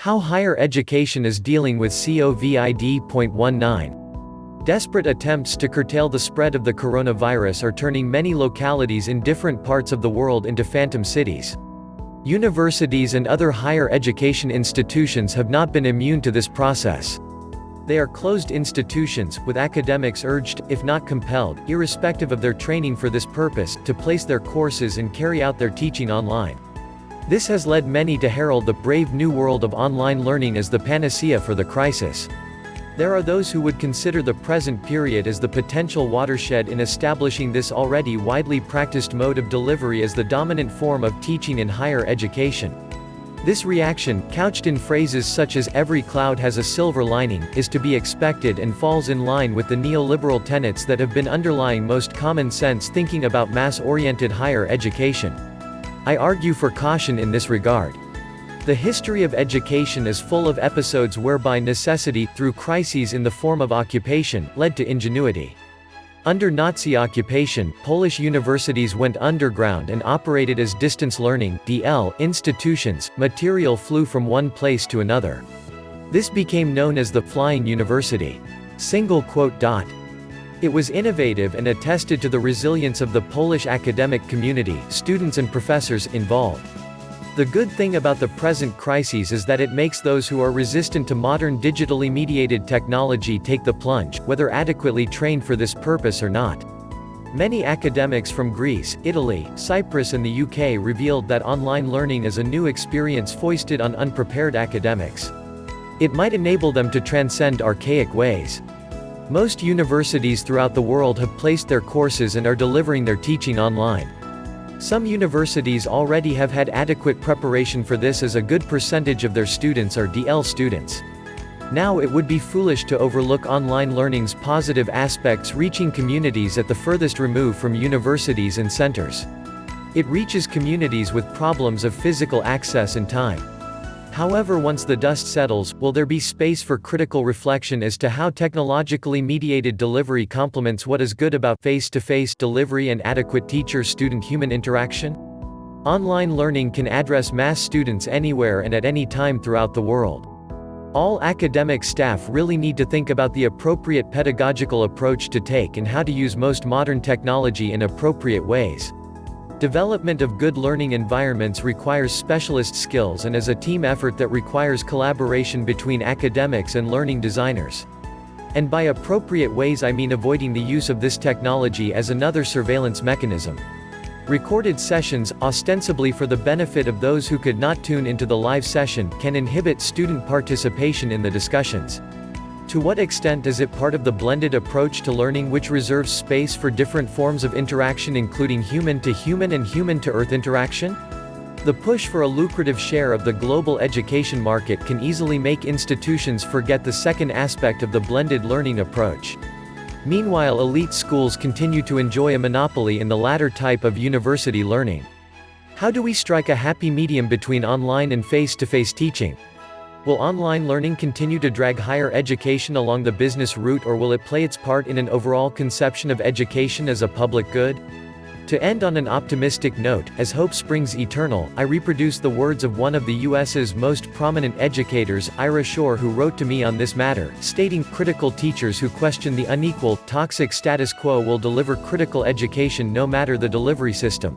How higher education is dealing with COVID-19. Desperate attempts to curtail the spread of the coronavirus are turning many localities in different parts of the world into phantom cities. Universities and other higher education institutions have not been immune to this process. They are closed institutions, with academics urged, if not compelled, irrespective of their training for this purpose, to place their courses and carry out their teaching online. This has led many to herald the brave new world of online learning as the panacea for the crisis. There are those who would consider the present period as the potential watershed in establishing this already widely practiced mode of delivery as the dominant form of teaching in higher education. This reaction, couched in phrases such as "every cloud has a silver lining," is to be expected and falls in line with the neoliberal tenets that have been underlying most common sense thinking about mass-oriented higher education. I argue for caution in this regard. The history of education is full of episodes whereby necessity, through crises in the form of occupation, led to ingenuity. Under Nazi occupation, Polish universities went underground and operated as distance learning (DL) institutions. Material flew from one place to another. This became known as the flying university. It was innovative and attested to the resilience of the Polish academic community, students and professors involved. The good thing about the present crises is that it makes those who are resistant to modern digitally mediated technology take the plunge, whether adequately trained for this purpose or not. Many academics from Greece, Italy, Cyprus and the UK revealed that online learning is a new experience foisted on unprepared academics. It might enable them to transcend archaic ways. Most universities throughout the world have placed their courses and are delivering their teaching online. Some universities already have had adequate preparation for this, as a good percentage of their students are DL students. Now it would be foolish to overlook online learning's positive aspects, reaching communities at the furthest remove from universities and centers. It reaches communities with problems of physical access and time. However, once the dust settles, will there be space for critical reflection as to how technologically mediated delivery complements what is good about face-to-face delivery and adequate teacher-student human interaction? Online learning can address mass students anywhere and at any time throughout the world. All academic staff really need to think about the appropriate pedagogical approach to take and how to use most modern technology in appropriate ways. Development of good learning environments requires specialist skills and is a team effort that requires collaboration between academics and learning designers. And by appropriate ways I mean avoiding the use of this technology as another surveillance mechanism. Recorded sessions, ostensibly for the benefit of those who could not tune into the live session, can inhibit student participation in the discussions. To what extent is it part of the blended approach to learning which reserves space for different forms of interaction, including human-to-human and human-to-earth interaction? The push for a lucrative share of the global education market can easily make institutions forget the second aspect of the blended learning approach. Meanwhile, elite schools continue to enjoy a monopoly in the latter type of university learning. How do we strike a happy medium between online and face-to-face teaching? Will online learning continue to drag higher education along the business route, or will it play its part in an overall conception of education as a public good? To end on an optimistic note, as hope springs eternal, I reproduce the words of one of the US's most prominent educators, Ira Shore, who wrote to me on this matter, stating, "Critical teachers who question the unequal, toxic status quo will deliver critical education no matter the delivery system."